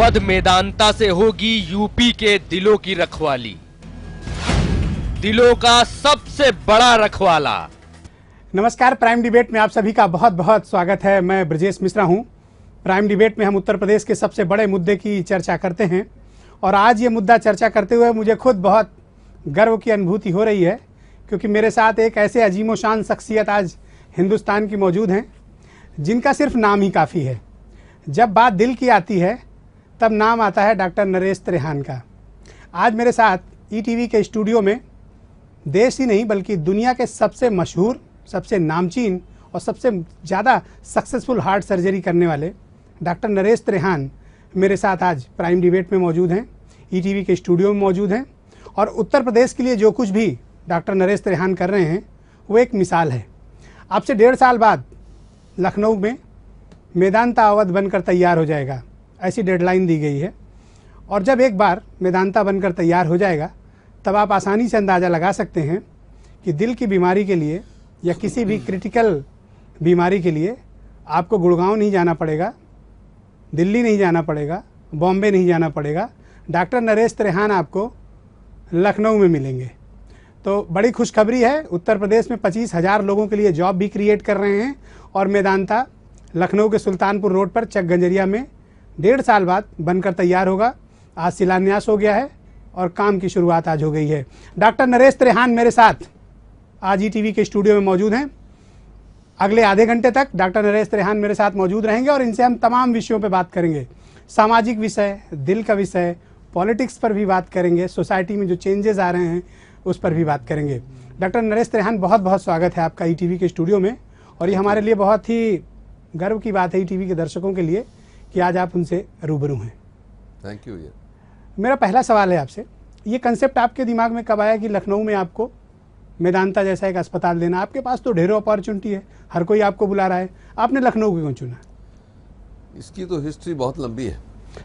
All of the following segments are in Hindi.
अवध मेदांता से होगी यूपी के दिलों की रखवाली, दिलों का सबसे बड़ा रखवाला। नमस्कार, प्राइम डिबेट में आप सभी का बहुत बहुत स्वागत है। मैं ब्रजेश मिश्रा हूं। प्राइम डिबेट में हम उत्तर प्रदेश के सबसे बड़े मुद्दे की चर्चा करते हैं और आज ये मुद्दा चर्चा करते हुए मुझे खुद बहुत गर्व की अनुभूति हो रही है, क्योंकि मेरे साथ एक ऐसे अजीमोशान शख्सियत आज हिंदुस्तान की मौजूद हैं जिनका सिर्फ नाम ही काफ़ी है। जब बात दिल की आती है तब नाम आता है डॉक्टर नरेश त्रेहान का। आज मेरे साथ ईटीवी के स्टूडियो में देश ही नहीं बल्कि दुनिया के सबसे मशहूर, सबसे नामचीन और सबसे ज़्यादा सक्सेसफुल हार्ट सर्जरी करने वाले डॉक्टर नरेश त्रेहान मेरे साथ आज प्राइम डिबेट में मौजूद हैं, ईटीवी के स्टूडियो में मौजूद हैं। और उत्तर प्रदेश के लिए जो कुछ भी डॉक्टर नरेश त्रेहान कर रहे हैं वो एक मिसाल है। अब से 1.5 साल बाद लखनऊ में मेदांता अवध बनकर तैयार हो जाएगा, ऐसी डेडलाइन दी गई है। और जब एक बार मेदांता बनकर तैयार हो जाएगा तब आप आसानी से अंदाज़ा लगा सकते हैं कि दिल की बीमारी के लिए या किसी भी क्रिटिकल बीमारी के लिए आपको गुड़गांव नहीं जाना पड़ेगा, दिल्ली नहीं जाना पड़ेगा, बॉम्बे नहीं जाना पड़ेगा। डॉक्टर नरेश त्रेहान आपको लखनऊ में मिलेंगे। तो बड़ी खुशखबरी है, उत्तर प्रदेश में 25,000 लोगों के लिए जॉब भी क्रिएट कर रहे हैं और मेदांता लखनऊ के सुल्तानपुर रोड पर चक गंजरिया में 1.5 साल बाद बनकर तैयार होगा। आज शिलान्यास हो गया है और काम की शुरुआत आज हो गई है। डॉक्टर नरेश त्रेहान मेरे साथ आज ईटीवी के स्टूडियो में मौजूद हैं। अगले आधे घंटे तक डॉक्टर नरेश त्रेहान मेरे साथ मौजूद रहेंगे और इनसे हम तमाम विषयों पर बात करेंगे। सामाजिक विषय, दिल का विषय, पॉलिटिक्स पर भी बात करेंगे, सोसाइटी में जो चेंजेस आ रहे हैं उस पर भी बात करेंगे। डॉक्टर नरेश त्रेहान, बहुत बहुत स्वागत है आपका ईटीवी के स्टूडियो में। और ये हमारे लिए बहुत ही गर्व की बात है ईटीवी के दर्शकों के लिए कि आज आप उनसे रूबरू हैं। Thank you. मेरा पहला सवाल है आपसे, ये कंसेप्ट आपके दिमाग में कब आया कि लखनऊ में आपको मेदांता जैसा एक अस्पताल देना? आपके पास तो ढेरों अपॉर्चुनिटी है, हर कोई आपको बुला रहा है, आपने लखनऊ को क्यों चुना? इसकी तो हिस्ट्री बहुत लंबी है,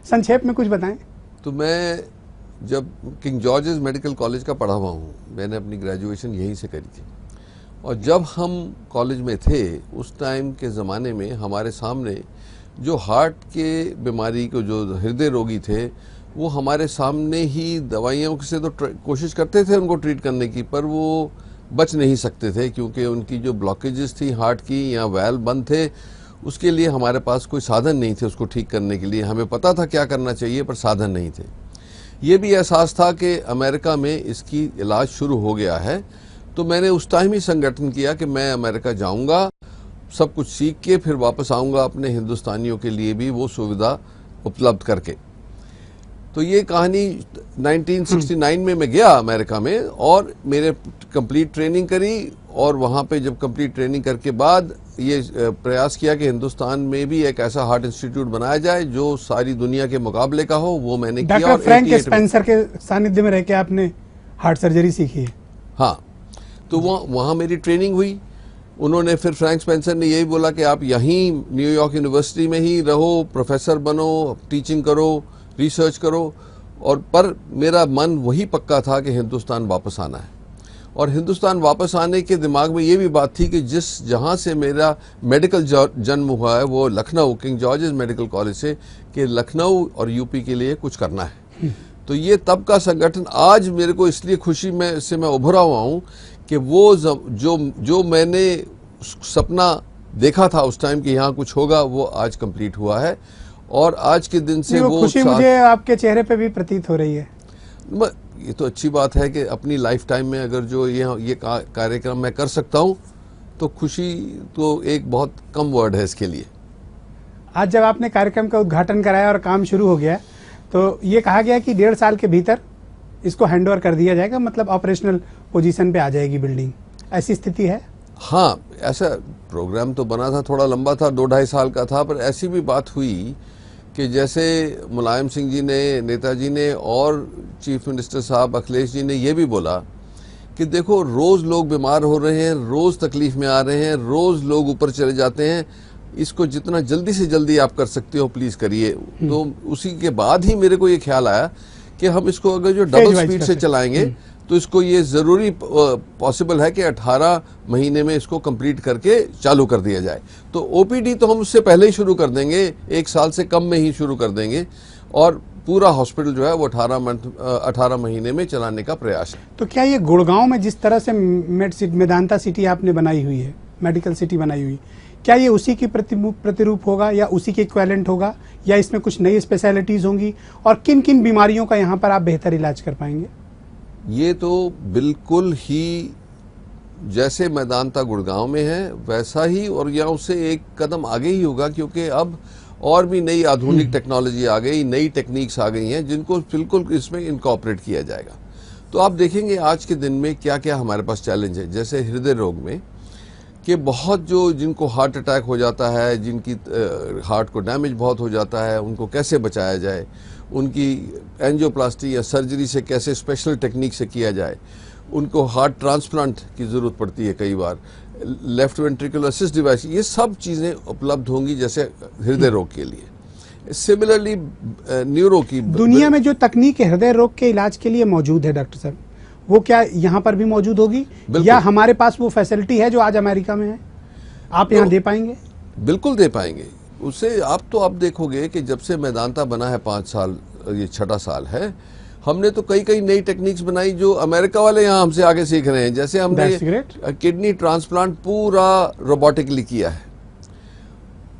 संक्षेप में कुछ बताएं। तो मैं जब किंग जॉर्जेस मेडिकल कॉलेज का पढ़ा हुआ हूँ, मैंने अपनी ग्रेजुएशन यहीं से करी थी। और जब हम कॉलेज में थे उस टाइम के ज़माने में हमारे सामने जो हार्ट के बीमारी को, जो हृदय रोगी थे, वो हमारे सामने ही दवाइयों से तो कोशिश करते थे उनको ट्रीट करने की, पर वो बच नहीं सकते थे क्योंकि उनकी जो ब्लॉकेजेस थी हार्ट की या वैल्व बंद थे। उसके लिए हमारे पास कोई साधन नहीं थे उसको ठीक करने के लिए। हमें पता था क्या करना चाहिए पर साधन नहीं थे। ये भी एहसास था कि अमेरिका में इसकी इलाज शुरू हो गया है, तो मैंने उस टाइम ही संगठन किया कि मैं अमेरिका जाऊंगा, सब कुछ सीख के फिर वापस आऊंगा अपने हिंदुस्तानियों के लिए भी वो सुविधा उपलब्ध करके। तो ये कहानी 1969 में मैं गया अमेरिका में और मेरे कंप्लीट ट्रेनिंग करी। और वहाँ पे जब कंप्लीट ट्रेनिंग करके बाद ये प्रयास किया कि हिंदुस्तान में भी एक ऐसा हार्ट इंस्टीट्यूट बनाया जाए जो सारी दुनिया के मुकाबले का हो, वो मैंने किया। डॉक्टर फ्रैंक स्पेंसर के सानिध्य में रह के आपने हार्ट सर्जरी सीखी है? हाँ, तो वहाँ मेरी ट्रेनिंग हुई। उन्होंने फिर फ्रैंक स्पेंसर ने यही बोला कि आप यहीं न्यूयॉर्क यूनिवर्सिटी में ही रहो, प्रोफेसर बनो, टीचिंग करो, रिसर्च करो। और पर मेरा मन वही पक्का था कि हिंदुस्तान वापस आना है। और हिंदुस्तान वापस आने के दिमाग में ये भी बात थी कि जहाँ से मेरा मेडिकल जन्म हुआ है वो Lucknow king George's medical college से, कि लखनऊ और यूपी के लिए कुछ करना है। तो ये तब का संगठन आज मेरे को इसलिए खुशी में इससे मैं उभरा हुआ हूँ कि वो जो मैंने सपना देखा था उस टाइम कि यहाँ कुछ होगा वो आज कंप्लीट हुआ है। और आज के दिन से वो खुशी मुझे आपके चेहरे पे भी प्रतीत हो रही है। ये तो अच्छी बात है कि अपनी लाइफ टाइम में अगर जो ये कार्यक्रम मैं कर सकता हूँ तो खुशी तो एक बहुत कम वर्ड है इसके लिए। आज जब आपने कार्यक्रम का उद्घाटन कराया और काम शुरू हो गया तो ये कहा गया कि 1.5 साल के भीतर इसको हैंडओवर कर दिया जाएगा, मतलब ऑपरेशनल पोजीशन पे आ जाएगी बिल्डिंग, ऐसी स्थिति है? हाँ, ऐसा प्रोग्राम तो बना था, थोड़ा लंबा था, 2-2.5 साल का था। पर ऐसी भी बात हुई कि जैसे मुलायम सिंह जी ने, नेताजी ने और चीफ मिनिस्टर साहब अखिलेश जी ने ये भी बोला कि देखो रोज़ लोग बीमार हो रहे हैं, रोज़ तकलीफ़ में आ रहे हैं, रोज़ लोग ऊपर चले जाते हैं, इसको जितना जल्दी से जल्दी आप कर सकते हो प्लीज़ करिए। तो उसी के बाद ही मेरे को ये ख्याल आया कि हम इसको अगर जो डबल स्पीड से चलाएंगे तो इसको ये ज़रूरी पॉसिबल है कि 18 महीने में इसको कंप्लीट करके चालू कर दिया जाए। तो ओपीडी तो हम उससे पहले ही शुरू कर देंगे, 1 साल से कम में ही शुरू कर देंगे। और पूरा हॉस्पिटल जो है वो 18 महीने में चलाने का प्रयास है। तो क्या ये गुड़गांव में जिस तरह से मेदांता सिटी आपने बनाई हुई है, मेडिकल सिटी बनाई हुई, क्या ये उसी की प्रतिरूप होगा या उसी के इक्विवेलेंट होगा, या इसमें कुछ नई स्पेशलिटीज होंगी, और किन किन बीमारियों का यहाँ पर आप बेहतर इलाज कर पाएंगे? ये तो बिल्कुल ही जैसे मेदांता गुड़गांव में है वैसा ही, और या उससे एक कदम आगे ही होगा, क्योंकि अब और भी नई आधुनिक टेक्नोलॉजी आ गई, नई टेक्निक्स आ गई हैं जिनको बिल्कुल इसमें इनकॉर्पोरेट किया जाएगा। तो आप देखेंगे आज के दिन में क्या क्या हमारे पास चैलेंज है। जैसे हृदय रोग में कि बहुत जो जिनको हार्ट अटैक हो जाता है, जिनकी हार्ट को डैमेज बहुत हो जाता है, उनको कैसे बचाया जाए, उनकी एंजियोप्लास्टी या सर्जरी से कैसे स्पेशल टेक्निक से किया जाए, उनको हार्ट ट्रांसप्लांट की ज़रूरत पड़ती है कई बार, लेफ्ट वेंट्रिकुलर असिस्ट डिवाइस, ये सब चीज़ें उपलब्ध होंगी जैसे हृदय रोग के लिए। सिमिलरली न्यूरो की दुनिया में जो तकनीक हृदय रोग के इलाज के लिए मौजूद है डॉक्टर साहब, वो क्या यहाँ पर भी मौजूद होगी, या हमारे पास वो फैसिलिटी है जो आज अमेरिका में है, आप यहाँ दे पाएंगे? बिल्कुल दे पाएंगे। उससे आप देखोगे कि जब से मेदांता बना है 5 साल, ये 6ठा साल है, हमने तो कई नई टेक्निक्स बनाई जो अमेरिका वाले यहाँ हमसे आगे सीख रहे हैं। जैसे हमने किडनी ट्रांसप्लांट पूरा रोबोटिकली किया है,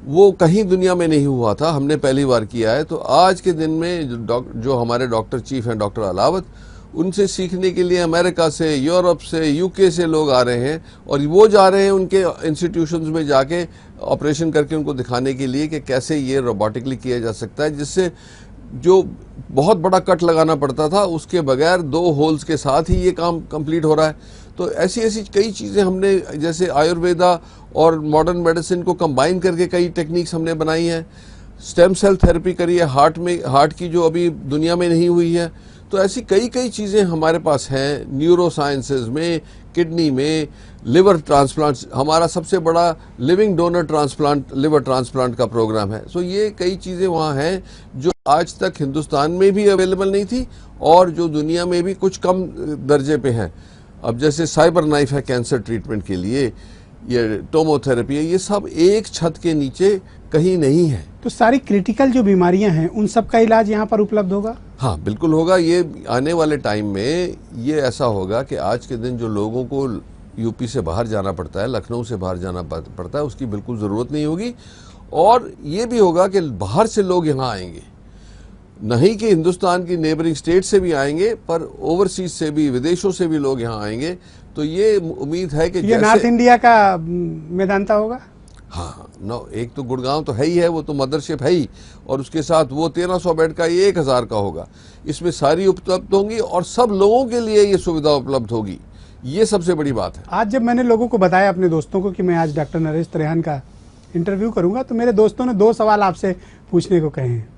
वो कहीं दुनिया में नहीं हुआ था, हमने पहली बार किया है। तो आज के दिन में जो हमारे डॉक्टर चीफ हैं डॉक्टर अलावत, उनसे सीखने के लिए अमेरिका से, यूरोप से, यूके से लोग आ रहे हैं, और वो जा रहे हैं उनके इंस्टीट्यूशंस में जाके ऑपरेशन करके उनको दिखाने के लिए कि कैसे ये रोबोटिकली किया जा सकता है, जिससे जो बहुत बड़ा कट लगाना पड़ता था उसके बगैर 2 होल्स के साथ ही ये काम कंप्लीट हो रहा है। तो ऐसी कई चीज़ें हमने, जैसे आयुर्वेदा और मॉडर्न मेडिसिन को कंबाइन करके कई टेक्निक्स हमने बनाई हैं। स्टेम सेल थेरेपी करी है हार्ट की, जो अभी दुनिया में नहीं हुई है। तो ऐसी कई चीज़ें हमारे पास हैं। न्यूरो साइंसेज में, किडनी में, लिवर ट्रांसप्लांट, हमारा सबसे बड़ा living donor transplant, liver transplant का प्रोग्राम है। सो ये कई चीज़ें वहाँ हैं जो आज तक हिंदुस्तान में भी अवेलेबल नहीं थी और जो दुनिया में भी कुछ कम दर्जे पे हैं। अब जैसे साइबर नाइफ है कैंसर ट्रीटमेंट के लिए, ये टोमोथेरेपी है, ये सब एक छत के नीचे कहीं नहीं है। तो सारी क्रिटिकल जो बीमारियां हैं उन सब का इलाज यहाँ पर उपलब्ध होगा? हाँ बिल्कुल होगा। ये आने वाले टाइम में ये ऐसा होगा कि आज के दिन जो लोगों को यूपी से बाहर जाना पड़ता है, लखनऊ से बाहर जाना पड़ता है, उसकी बिल्कुल ज़रूरत नहीं होगी। और ये भी होगा कि बाहर से लोग यहाँ आएंगे, नहीं कि हिंदुस्तान की नेबरिंग स्टेट से भी आएंगे, पर ओवरसीज से भी, विदेशों से भी लोग यहाँ आएंगे। तो ये उम्मीद है कि ये नॉर्थ इंडिया का मेदांता होगा। हाँ, एक तो गुड़गांव तो है ही है, वो तो मदरशिप है ही, और उसके साथ वो 1300 बेड का, ये 1000 का होगा। इसमें सारी उपलब्ध होंगी और सब लोगों के लिए ये सुविधा उपलब्ध होगी। ये सबसे बड़ी बात है। आज जब मैंने लोगों को बताया, अपने दोस्तों को, कि मैं आज डॉक्टर नरेश त्रेहान का इंटरव्यू करूंगा, तो मेरे दोस्तों ने 2 सवाल आपसे पूछने को कहे हैं।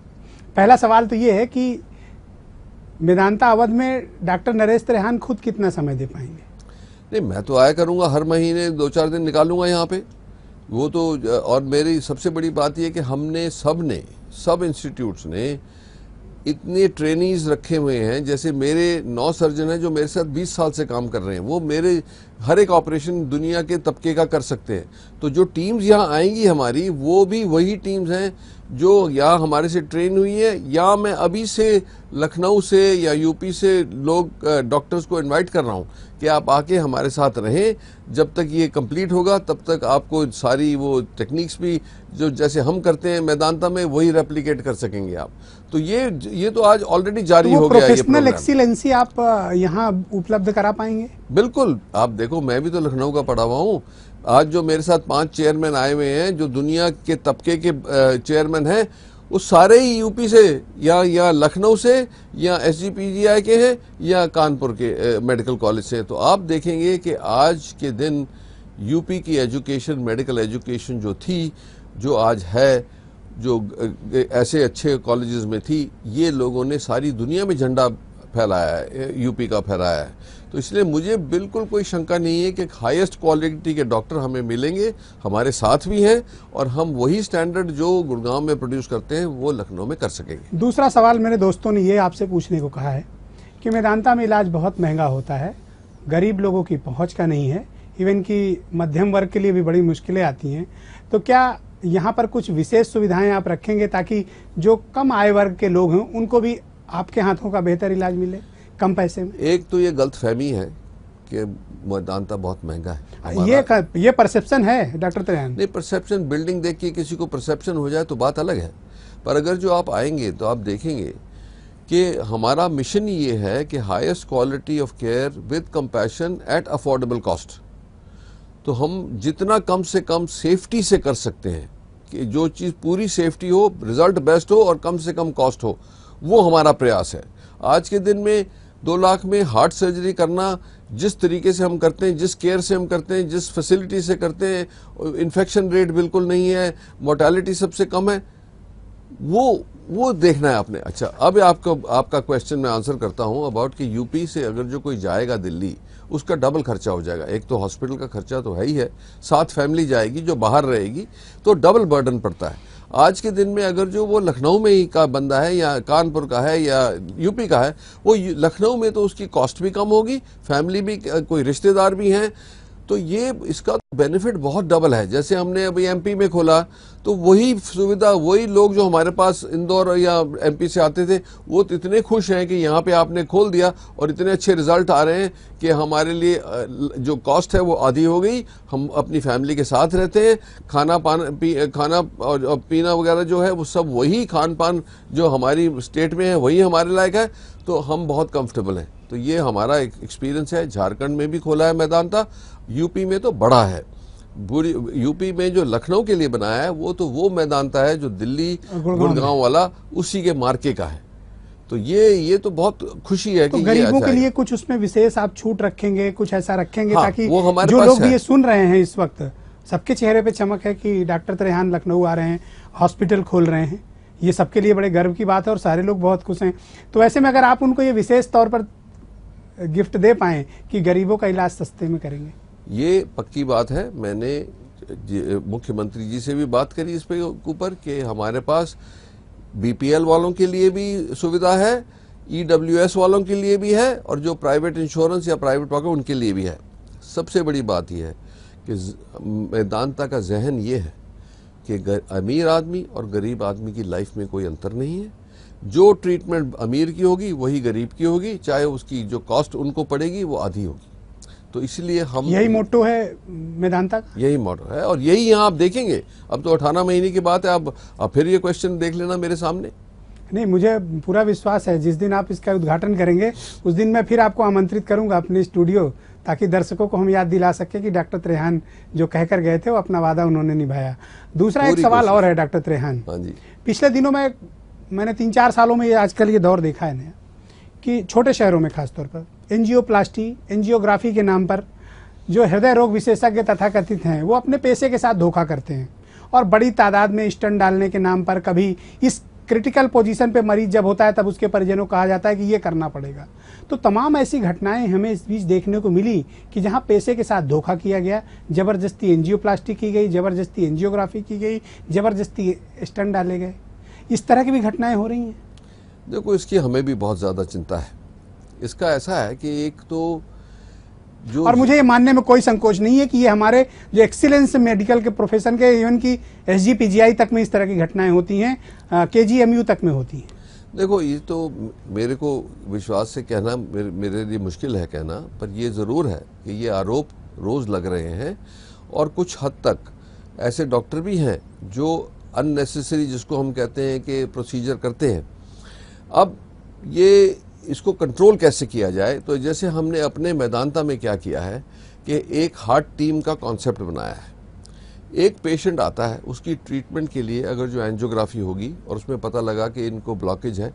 पहला सवाल तो ये है कि मेदांता अवध में डॉक्टर नरेश त्रेहान खुद कितना समय दे पाएंगे? नहीं, मैं तो आया करूंगा, हर महीने 2-4 दिन निकालूंगा यहाँ पे। वो तो, और मेरी सबसे बड़ी बात ये कि हमने सब इंस्टीट्यूट्स ने इतने ट्रेनीज रखे हुए हैं। जैसे मेरे 9 सर्जन हैं जो मेरे साथ 20 साल से काम कर रहे हैं, वो मेरे हर एक ऑपरेशन दुनिया के तबके का कर सकते हैं। तो जो टीम्स यहाँ आएंगी हमारी, वो भी वही टीम्स हैं जो या हमारे से ट्रेन हुई है, या मैं अभी से लखनऊ से या यूपी से लोग डॉक्टर्स को इनवाइट कर रहा हूँ कि आप आके हमारे साथ रहें। जब तक ये कंप्लीट होगा तब तक आपको सारी वो टेक्निक्स भी जो जैसे हम करते हैं मेदांता में, वही रेप्लिकेट कर सकेंगे आप। तो ये तो आज ऑलरेडी जारी हो गया है। प्रोफेशनल एक्सीलेंसी आप यहाँ उपलब्ध करा पाएंगे? बिल्कुल। आप देखो, मैं भी तो लखनऊ का पढ़ा हुआ हूँ। आज जो मेरे साथ 5 चेयरमैन आए हुए हैं जो दुनिया के तबके के चेयरमैन हैं, वो सारे ही यूपी से या लखनऊ से या SGPGI के हैं या कानपुर के मेडिकल कॉलेज से। तो आप देखेंगे कि आज के दिन यूपी की एजुकेशन, मेडिकल एजुकेशन जो थी, जो आज है, जो ऐसे अच्छे कॉलेजेस में थी, ये लोगों ने सारी दुनिया में झंडा फैलाया है, यूपी का फैलाया है। तो इसलिए मुझे बिल्कुल कोई शंका नहीं है कि हाईएस्ट क्वालिटी के डॉक्टर हमें मिलेंगे, हमारे साथ भी हैं, और हम वही स्टैंडर्ड जो गुड़गांव में प्रोड्यूस करते हैं वो लखनऊ में कर सकेंगे। दूसरा सवाल मेरे दोस्तों ने ये आपसे पूछने को कहा है कि मेदांता में इलाज बहुत महंगा होता है, गरीब लोगों की पहुँच का नहीं है, इवन कि मध्यम वर्ग के लिए भी बड़ी मुश्किलें आती हैं। तो क्या यहाँ पर कुछ विशेष सुविधाएं आप रखेंगे ताकि जो कम आय वर्ग के लोग हैं उनको भी आपके हाथों का बेहतर इलाज मिले कम पैसे में? एक तो ये गलतफहमी है कि मैदानता बहुत महंगा है। ये परसेप्शन है डॉक्टर त्रेहान। नहीं, परसेप्शन, बिल्डिंग देख के किसी को परसेप्शन हो जाए तो बात अलग है, पर अगर जो आप आएंगे तो आप देखेंगे कि हमारा मिशन ये है कि highest quality of care with compassion at affordable cost. तो हम जितना कम से कम सेफ्टी से कर सकते हैं कि जो चीज़ पूरी सेफ्टी हो, रिजल्ट बेस्ट हो और कम से कम कॉस्ट हो, वो हमारा प्रयास है। आज के दिन में 2 लाख में हार्ट सर्जरी करना जिस तरीके से हम करते हैं, जिस केयर से हम करते हैं, जिस फैसिलिटी से करते हैं, इन्फेक्शन रेट बिल्कुल नहीं है, मोर्टेलिटी सबसे कम है, वो देखना है आपने। अच्छा, अब आपका क्वेश्चन मैं आंसर करता हूं अबाउट कि यूपी से अगर जो कोई जाएगा दिल्ली, उसका डबल खर्चा हो जाएगा। एक तो हॉस्पिटल का खर्चा तो है ही है, साथ फैमिली जाएगी जो बाहर रहेगी, तो डबल बर्डन पड़ता है। आज के दिन में अगर जो वो लखनऊ में ही का बंदा है या कानपुर का है या यूपी का है, वो लखनऊ में तो उसकी कॉस्ट भी कम होगी, फैमिली भी, कोई रिश्तेदार भी हैं, तो ये इसका बेनिफिट बहुत डबल है। जैसे हमने अभी एमपी में खोला तो वही सुविधा, वही लोग जो हमारे पास इंदौर या एमपी से आते थे, वो तो इतने खुश हैं कि यहाँ पे आपने खोल दिया और इतने अच्छे रिजल्ट आ रहे हैं कि हमारे लिए जो कॉस्ट है वो आधी हो गई, हम अपनी फैमिली के साथ रहते हैं, खाना और पीना वगैरह जो है वो सब वही खान पान जो हमारी स्टेट में है वही हमारे लायक है, तो हम बहुत कंफर्टेबल हैं। तो ये हमारा एक एक्सपीरियंस है। झारखंड में भी खोला है मैदानता, यूपी में तो बड़ा है। पूरी यूपी में जो लखनऊ के लिए बनाया है वो तो वो मैदानता है जो दिल्ली गुड़गांव वाला उसी के मार्के का है। तो ये तो बहुत खुशी है तो कि गरीबों के लिए कुछ उसमें विशेष आप छूट रखेंगे, कुछ ऐसा रखेंगे? हाँ, ताकि वो हमारे जो पास लोग है। ये सुन रहे हैं इस वक्त, सबके चेहरे पे चमक है कि डॉक्टर त्रेहान लखनऊ आ रहे हैं, हॉस्पिटल खोल रहे हैं, ये सबके लिए बड़े गर्व की बात है और सारे लोग बहुत खुश हैं। तो ऐसे में अगर आप उनको ये विशेष तौर पर गिफ्ट दे पाएं कि गरीबों का इलाज सस्ते में करेंगे, ये पक्की बात है। मैंने मुख्यमंत्री जी से भी बात करी इस पे ऊपर कि हमारे पास बीपीएल वालों के लिए भी सुविधा है, ईडब्ल्यूएस वालों के लिए भी है और जो प्राइवेट इंश्योरेंस या प्राइवेट पॉकेट उनके लिए भी है। सबसे बड़ी बात यह है कि मैदानता का जहन ये है कि अमीर आदमी और गरीब आदमी की लाइफ में कोई अंतर नहीं है। जो ट्रीटमेंट अमीर की होगी वही गरीब की होगी, चाहे उसकी जो कॉस्ट उनको पड़ेगी वो आधी होगी। तो इसलिए हम, यही मोटो है मैदानता का, यही मोटो है। और यही यहाँ आप देखेंगे, अब तो 18 महीने की बात है, अब फिर ये क्वेश्चन देख लेना मेरे सामने। नहीं, मुझे पूरा विश्वास है जिस दिन आप इसका उद्घाटन करेंगे उस दिन मैं फिर आपको आमंत्रित करूंगा अपने स्टूडियो, ताकि दर्शकों को हम याद दिला सके कि डॉक्टर त्रेहान जो कहकर गए थे वो अपना वादा उन्होंने निभाया। दूसरा एक सवाल और है डॉक्टर त्रेहान, पिछले दिनों में मैंने 3-4 सालों में आजकल ये दौर देखा है कि छोटे शहरों में खासतौर पर एंजियोप्लास्टी, एंजियोग्राफी के नाम पर जो हृदय रोग विशेषज्ञ तथाकथित हैं वो अपने पैसे के साथ धोखा करते हैं और बड़ी तादाद में स्टंट डालने के नाम पर, कभी इस क्रिटिकल पोजीशन पे मरीज जब होता है तब उसके परिजनों को कहा जाता है कि ये करना पड़ेगा। तो तमाम ऐसी घटनाएं हमें इस बीच देखने को मिली कि जहां पैसे के साथ धोखा किया गया, जबरदस्ती एंजियोप्लास्टी की गई, जबरदस्ती एंजियोग्राफी की गई, जबरदस्ती स्टंट डाले गए। इस तरह की भी घटनाएं हो रही हैं। देखो, इसकी हमें भी बहुत ज़्यादा चिंता है। इसका ऐसा है कि एक तो जो, और मुझे ये मानने में कोई संकोच नहीं है कि ये हमारे जो एक्सीलेंस मेडिकल के प्रोफेशन के, इवन की एसजीपीजीआई तक में इस तरह की घटनाएं होती हैं, केजीएमयू तक में होती हैं। देखो, ये तो मेरे को विश्वास से कहना मेरे लिए मुश्किल है कहना, पर ये ज़रूर है कि ये आरोप रोज़ लग रहे हैं और कुछ हद तक ऐसे डॉक्टर भी हैं जो अननेसेसरी, जिसको हम कहते हैं कि प्रोसीजर करते हैं। अब ये इसको कंट्रोल कैसे किया जाए, तो जैसे हमने अपने मैदानता में क्या किया है कि एक हार्ट टीम का कॉन्सेप्ट बनाया है। एक पेशेंट आता है, उसकी ट्रीटमेंट के लिए अगर जो एंजियोग्राफी होगी और उसमें पता लगा कि इनको ब्लॉकेज है,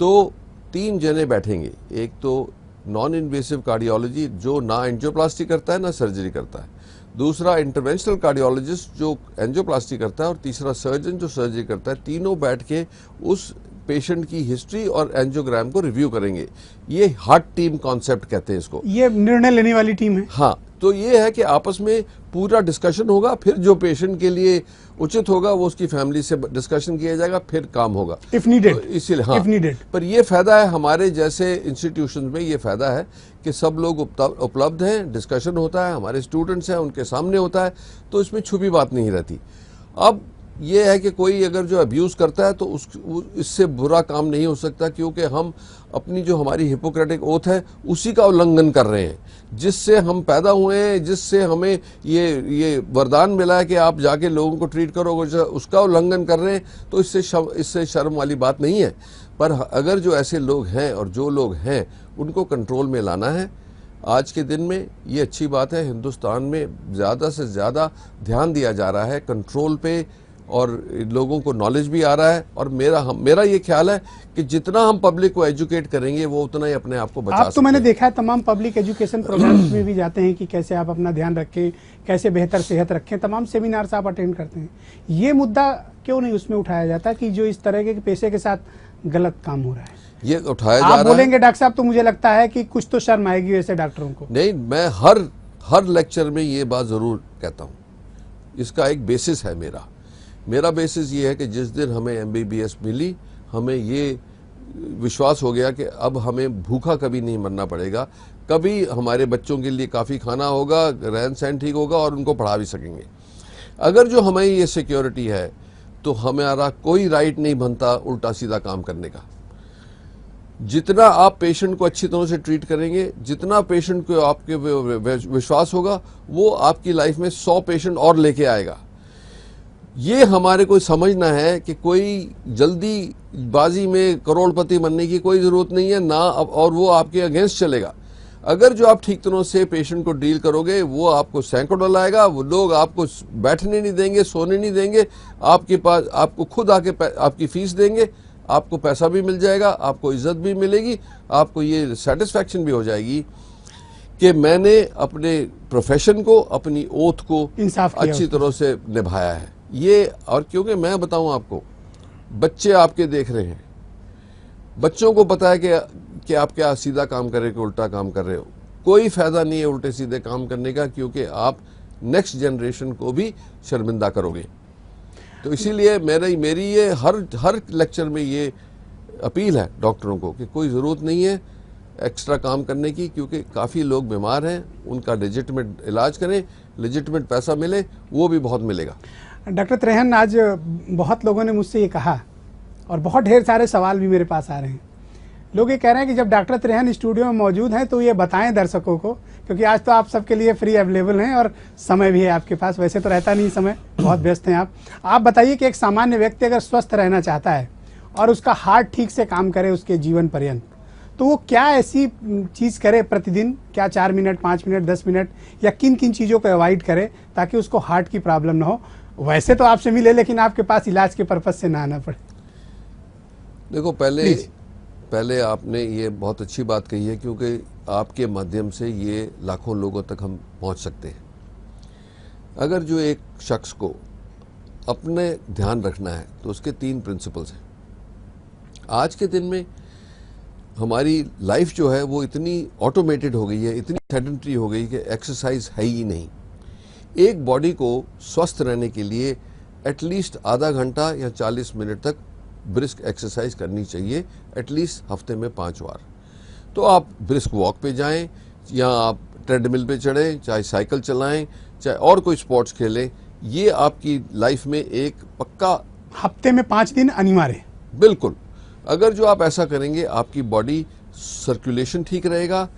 तो 3 जने बैठेंगे। एक तो नॉन इन्वेसिव कार्डियोलॉजी जो ना एंजियोप्लास्टी करता है ना सर्जरी करता है, दूसरा इंटरवेंशनल कार्डियोलॉजिस्ट जो एंजियोप्लास्टी करता है और तीसरा सर्जन जो सर्जरी करता है। तीनों बैठ के उस पेशेंट की हिस्ट्री और एंजियोग्राम को रिव्यू करेंगे। ये हार्ट टीम कॉन्सेप्ट कहते हैं इसको। ये निर्णय लेने वाली टीम है। हाँ, तो ये है कि आपस में पूरा डिस्कशन होगा, फिर जो पेशेंट के लिए उचित होगा वो उसकी फैमिली से डिस्कशन किया जाएगा, फिर काम होगा इफ नीडेड। तो इसीलिए हाँ, इफ नीडेड। पर ये फायदा है हमारे जैसे इंस्टीट्यूशन में, ये फायदा है कि सब लोग उपलब्ध हैं, डिस्कशन होता है, हमारे स्टूडेंट्स हैं उनके सामने होता है, तो इसमें छुपी बात नहीं रहती। अब ये है कि कोई अगर जो अब्यूज़ करता है तो इससे बुरा काम नहीं हो सकता, क्योंकि हम अपनी जो हमारी हिपोक्रेटिक ओथ है उसी का उल्लंघन कर रहे हैं, जिससे हम पैदा हुए हैं, जिससे हमें ये वरदान मिला है कि आप जाके लोगों को ट्रीट करोगे, उसका उल्लंघन कर रहे हैं। तो इससे शर्म वाली बात नहीं है। पर अगर जो ऐसे लोग हैं और जो लोग हैं उनको कंट्रोल में लाना है। आज के दिन में ये अच्छी बात है, हिंदुस्तान में ज़्यादा से ज़्यादा ध्यान दिया जा रहा है कंट्रोल पे, और लोगों को नॉलेज भी आ रहा है। और मेरा ये ख्याल है कि जितना हम पब्लिक को एजुकेट करेंगे वो उतना ही अपने आप को बचा सकते हैं। आप तो मैंने देखा है तमाम पब्लिक एजुकेशन प्रोग्राम्स में भी जाते हैं कि कैसे आप अपना ध्यान रखें, कैसे बेहतर सेहत रखें, तमाम सेमिनार्स आप अटेंड करते हैं। ये मुद्दा क्यों नहीं उसमें उठाया जाता कि जो इस तरह के पेशे के साथ गलत काम हो रहा है? ये उठाया जा रहा है। आप बोलेंगे डॉक्टर साहब, तो मुझे लगता है कि कुछ तो शर्म आएगी वैसे डॉक्टरों को। नहीं, मैं हर लेक्चर में ये बात ज़रूर कहता हूँ। इसका एक बेसिस है मेरा बेसिस ये है कि जिस दिन हमें MBBS मिली, हमें ये विश्वास हो गया कि अब हमें भूखा कभी नहीं मरना पड़ेगा, कभी हमारे बच्चों के लिए काफ़ी खाना होगा, रहन सहन ठीक होगा और उनको पढ़ा भी सकेंगे। अगर जो हमें ये सिक्योरिटी है तो हमारा कोई राइट नहीं बनता उल्टा सीधा काम करने का। जितना आप पेशेंट को अच्छी तरह से ट्रीट करेंगे, जितना पेशेंट को आपके विश्वास होगा, वो आपकी लाइफ में 100 पेशेंट और लेके आएगा। ये हमारे को समझना है कि कोई जल्दी बाजी में करोड़पति बनने की कोई ज़रूरत नहीं है ना, और वो आपके अगेंस्ट चलेगा। अगर जो आप ठीक तरह से पेशेंट को डील करोगे, वो आपको सैकड़ों लाएगा, वो लोग आपको बैठने नहीं देंगे, सोने नहीं देंगे, आपके पास आपको खुद आके आपकी फीस देंगे, आपको पैसा भी मिल जाएगा, आपको इज्जत भी मिलेगी, आपको ये सेटिस्फैक्शन भी हो जाएगी कि मैंने अपने प्रोफेशन को, अपनी ओथ को अच्छी तरह से निभाया है। ये, और क्योंकि मैं बताऊं आपको, बच्चे आपके देख रहे हैं, बच्चों को पता है कि आप क्या सीधा काम कर रहे हो कि उल्टा काम कर रहे हो। कोई फायदा नहीं है उल्टे सीधे काम करने का, क्योंकि आप नेक्स्ट जनरेशन को भी शर्मिंदा करोगे। तो इसीलिए मेरी ये हर लेक्चर में ये अपील है डॉक्टरों को कि कोई ज़रूरत नहीं है एक्स्ट्रा काम करने की, क्योंकि काफ़ी लोग बीमार हैं, उनका लेजिटिमेट इलाज करें, लेजिटिमेट पैसा मिले, वो भी बहुत मिलेगा। डॉक्टर त्रेहन, आज बहुत लोगों ने मुझसे ये कहा और बहुत ढेर सारे सवाल भी मेरे पास आ रहे हैं। लोग ये कह रहे हैं कि जब डॉक्टर त्रेहन स्टूडियो में मौजूद हैं तो ये बताएं दर्शकों को, क्योंकि आज तो आप सबके लिए फ्री अवेलेबल हैं और समय भी है आपके पास। वैसे तो रहता नहीं समय, बहुत व्यस्त हैं आप बताइए कि एक सामान्य व्यक्ति अगर स्वस्थ रहना चाहता है और उसका हार्ट ठीक से काम करे उसके जीवन पर्यंत, तो वो क्या ऐसी चीज़ करे प्रतिदिन? क्या 4 मिनट, 5 मिनट, 10 मिनट, या किन किन चीज़ों को अवॉइड करे ताकि उसको हार्ट की प्रॉब्लम ना हो? वैसे तो आपसे मिले, लेकिन आपके पास इलाज के पर्पज से ना आना पड़े। देखो, पहले आपने ये बहुत अच्छी बात कही है, क्योंकि आपके माध्यम से ये लाखों लोगों तक हम पहुंच सकते हैं। अगर जो एक शख्स को अपने ध्यान रखना है तो उसके 3 प्रिंसिपल्स हैं। आज के दिन में हमारी लाइफ जो है वो इतनी ऑटोमेटेड हो गई है, इतनी सेडेंटरी हो गई कि एक्सरसाइज है ही नहीं। एक बॉडी को स्वस्थ रहने के लिए एटलीस्ट आधा घंटा या 40 मिनट तक ब्रिस्क एक्सरसाइज करनी चाहिए, एटलीस्ट हफ्ते में 5 बार। तो आप ब्रिस्क वॉक पे जाएं, या आप ट्रेडमिल पे चढ़ें, चाहे साइकिल चलाएं, चाहे और कोई स्पोर्ट्स खेलें, ये आपकी लाइफ में एक पक्का हफ्ते में 5 दिन अनिवार्य। बिल्कुल, अगर जो आप ऐसा करेंगे आपकी बॉडी सर्कुलेशन ठीक रहेगा,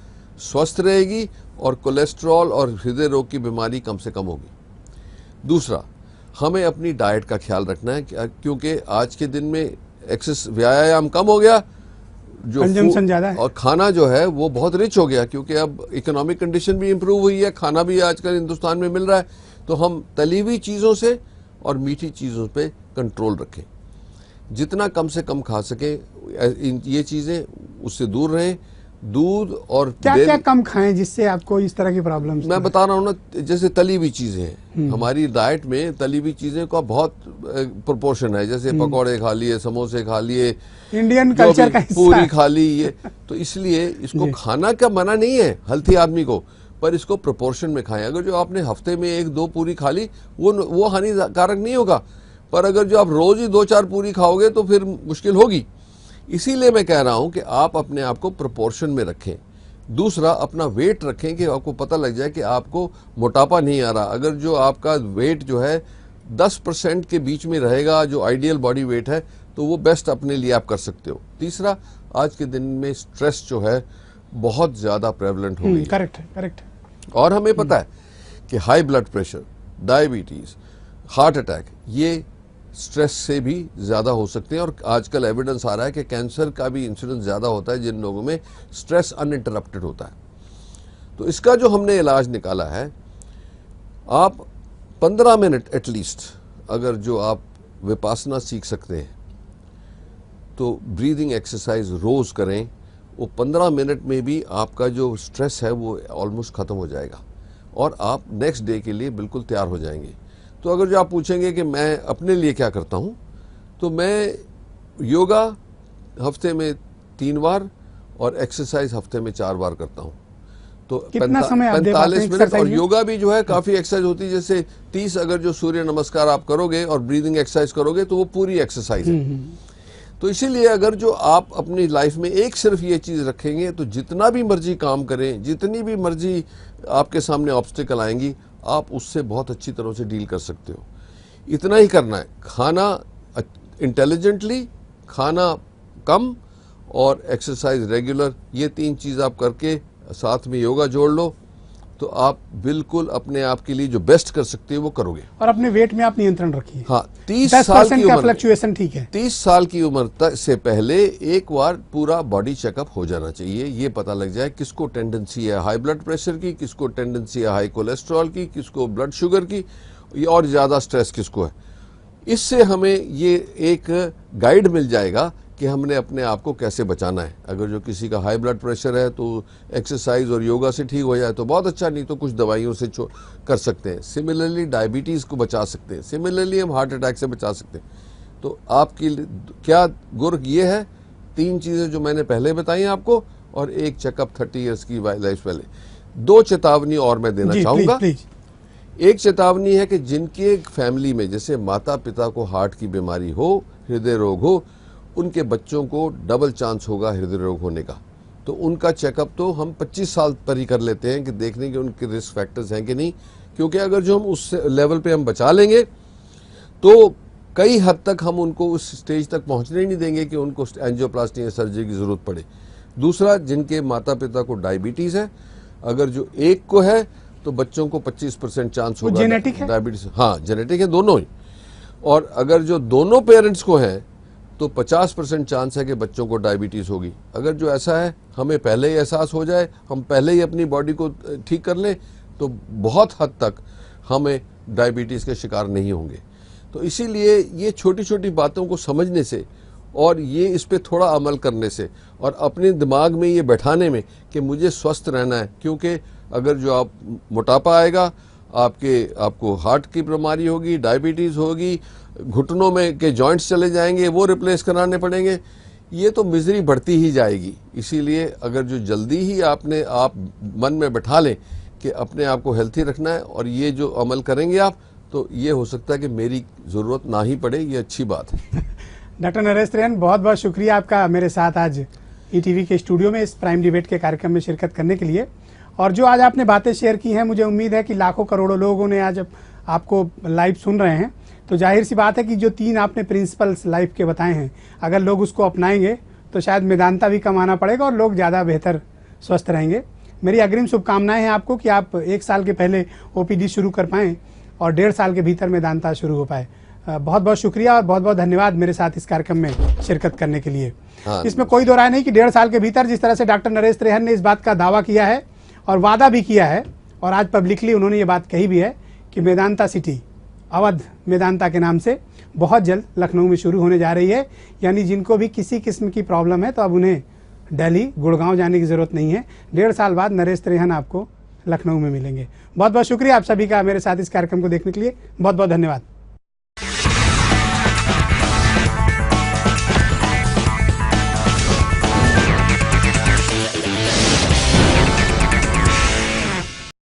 स्वस्थ रहेगी, और कोलेस्ट्रॉल और हृदय रोग की बीमारी कम से कम होगी। दूसरा, हमें अपनी डाइट का ख्याल रखना है, क्योंकि आज के दिन में व्यायाम कम हो गया, जो कंजम्पशन ज़्यादा है, और खाना जो है वो बहुत रिच हो गया, क्योंकि अब इकोनॉमिक कंडीशन भी इम्प्रूव हुई है, खाना भी आजकल हिंदुस्तान में मिल रहा है। तो हम तली हुई चीज़ों से और मीठी चीज़ों पे कंट्रोल रखें, जितना कम से कम खा सके ये चीज़ें, उससे दूर रहें। दूध और क्या कम खाएं जिससे आपको इस तरह की प्रॉब्लम? मैं बता रहा हूँ ना, जैसे तली हुई चीज़ें हैं, हमारी डाइट में तली हुई चीज़ें का बहुत प्रोपोर्शन है। जैसे पकौड़े खा लिए, समोसे खा लिए, इंडियन कल्चर का पूरी खा ली, ये तो इसलिए इसको खाना का मना नहीं है हेल्थी आदमी को, पर इसको प्रोपोर्शन में खाएं। अगर जो आपने हफ्ते में 1-2 पूरी खा ली, वो हानिकारक नहीं होगा, पर अगर जो आप रोज ही 2-4 पूरी खाओगे तो फिर मुश्किल होगी। इसीलिए मैं कह रहा हूं कि आप अपने आप को प्रोपोर्शन में रखें। दूसरा, अपना वेट रखें कि आपको पता लग जाए कि आपको मोटापा नहीं आ रहा। अगर जो आपका वेट जो है 10% के बीच में रहेगा जो आइडियल बॉडी वेट है, तो वो बेस्ट अपने लिए आप कर सकते हो। तीसरा, आज के दिन में स्ट्रेस जो है बहुत ज्यादा प्रेवलेंट हो गई है। Correct correct. और हमें पता है कि high blood pressure, diabetes, heart attack, ये स्ट्रेस से भी ज्यादा हो सकते हैं। और आजकल एविडेंस आ रहा है कि कैंसर का भी इंसिडेंस ज्यादा होता है जिन लोगों में स्ट्रेस अनइंटरप्टेड होता है। तो इसका जो हमने इलाज निकाला है, आप 15 मिनट एटलीस्ट अगर जो आप विपासना सीख सकते हैं तो ब्रीदिंग एक्सरसाइज रोज करें, वो 15 मिनट में भी आपका जो स्ट्रेस है वो ऑलमोस्ट खत्म हो जाएगा और आप नेक्स्ट डे के लिए बिल्कुल तैयार हो जाएंगे। तो अगर जो आप पूछेंगे कि मैं अपने लिए क्या करता हूं, तो मैं योगा हफ्ते में 3 बार और एक्सरसाइज हफ्ते में 4 बार करता हूं। तो कितना समय आप दे पाते हैं 45 मिनट। एक्सरसाइज और में? योगा भी जो है काफी एक्सरसाइज होती है, जैसे 30 अगर जो सूर्य नमस्कार आप करोगे और ब्रीदिंग एक्सरसाइज करोगे तो वो पूरी एक्सरसाइज है। तो इसीलिए अगर जो आप अपनी लाइफ में एक सिर्फ ये चीज रखेंगे तो जितना भी मर्जी काम करें, जितनी भी मर्जी आपके सामने ऑब्स्टिकल आएंगी, आप उससे बहुत अच्छी तरह से डील कर सकते हो। इतना ही करना है, खाना इंटेलिजेंटली, खाना कम और एक्सरसाइज रेगुलर, ये 3 चीज आप करके साथ में योगा जोड़ लो तो आप बिल्कुल अपने आप के लिए जो बेस्ट कर सकते हो वो करोगे। और अपने वेट में आप नियंत्रण रखिए। हाँ, 30 साल 10% की का उम्र, फ्लक्चुएशन ठीक है। 30 साल की उम्र तक से पहले एक बार पूरा बॉडी चेकअप हो जाना चाहिए। ये पता लग जाए किसको टेंडेंसी है हाई ब्लड प्रेशर की, किसको टेंडेंसी है हाई कोलेस्ट्रॉल की, किसको ब्लड शुगर की, और ज्यादा स्ट्रेस किसको है। इससे हमें ये एक गाइड मिल जाएगा कि हमने अपने आप को कैसे बचाना है। अगर जो किसी का हाई ब्लड प्रेशर है तो एक्सरसाइज और योगा से ठीक हो जाए तो बहुत अच्छा, नहीं तो कुछ दवाइयों से कर सकते हैं। सिमिलरली डायबिटीज को बचा सकते हैं, सिमिलरली हम हार्ट अटैक से बचा सकते हैं। तो आपकी क्या गुर ये है, 3 चीजें जो मैंने पहले बताई आपको, और एक चेकअप 30 ईयर्स की लाइफ पहले। 2 चेतावनी और मैं देना चाहूंगा। एक चेतावनी है कि जिनके फैमिली में जैसे माता पिता को हार्ट की बीमारी हो, हृदय रोग हो, उनके बच्चों को डबल चांस होगा हृदय रोग होने का। तो उनका चेकअप तो हम 25 साल पर ही कर लेते हैं कि देखने के उनके रिस्क फैक्टर्स हैं कि नहीं, क्योंकि अगर जो हम उस लेवल पे हम बचा लेंगे तो कई हद तक हम उनको उस स्टेज तक पहुंचने ही नहीं देंगे कि उनको एंजियोप्लास्टी या सर्जरी की जरूरत पड़े। दूसरा, जिनके माता पिता को डायबिटीज है, अगर जो एक को है तो बच्चों को 25% चांस होगा जेनेटिक है? डायबिटीज। हाँ, जेनेटिक है दोनों ही। और अगर जो दोनों पेरेंट्स को है तो 50% चांस है कि बच्चों को डायबिटीज होगी। अगर जो ऐसा है, हमें पहले ही एहसास हो जाए, हम पहले ही अपनी बॉडी को ठीक कर लें, तो बहुत हद तक हमें डायबिटीज के शिकार नहीं होंगे। तो इसीलिए ये छोटी छोटी बातों को समझने से और ये इस पे थोड़ा अमल करने से और अपने दिमाग में ये बैठाने में कि मुझे स्वस्थ रहना है, क्योंकि अगर जो आप मोटापा आएगा, आपको हार्ट की बीमारी होगी, डायबिटीज होगी, घुटनों में के जॉइंट्स चले जाएंगे, वो रिप्लेस कराने पड़ेंगे, ये तो मिजरी बढ़ती ही जाएगी। इसीलिए अगर जो जल्दी ही आप मन में बैठा लें कि अपने आप को हेल्थी रखना है और ये जो अमल करेंगे आप, तो ये हो सकता है कि मेरी ज़रूरत ना ही पड़े, ये अच्छी बात है। डॉक्टर नरेश त्रेहन, बहुत बहुत शुक्रिया आपका मेरे साथ आज ईटीवी के स्टूडियो में इस प्राइम डिबेट के कार्यक्रम में शिरकत करने के लिए। और जो आज आपने बातें शेयर की हैं, मुझे उम्मीद है कि लाखों करोड़ों लोगों ने आज आपको लाइव सुन रहे हैं। तो जाहिर सी बात है कि जो 3 आपने प्रिंसिपल्स लाइफ के बताए हैं, अगर लोग उसको अपनाएंगे तो शायद मेदांता भी कम आना पड़ेगा और लोग ज़्यादा बेहतर स्वस्थ रहेंगे। मेरी अग्रिम शुभकामनाएं हैं आपको कि आप 1 साल के पहले ओपीडी शुरू कर पाएँ और 1.5 साल के भीतर मेदांता शुरू हो पाए। बहुत बहुत शुक्रिया और बहुत बहुत धन्यवाद मेरे साथ इस कार्यक्रम में शिरकत करने के लिए। इसमें कोई दो राय नहीं कि 1.5 साल के भीतर जिस तरह से डॉक्टर नरेश त्रेहन ने इस बात का दावा किया है और वादा भी किया है, और आज पब्लिकली उन्होंने ये बात कही भी है कि मेदांता सिटी अवध मेदांता के नाम से बहुत जल्द लखनऊ में शुरू होने जा रही है। यानी जिनको भी किसी किस्म की प्रॉब्लम है तो अब उन्हें दिल्ली, गुड़गांव जाने की ज़रूरत नहीं है। 1.5 साल बाद नरेश त्रेहन आपको लखनऊ में मिलेंगे। बहुत बहुत शुक्रिया आप सभी का मेरे साथ इस कार्यक्रम को देखने के लिए। बहुत बहुत धन्यवाद।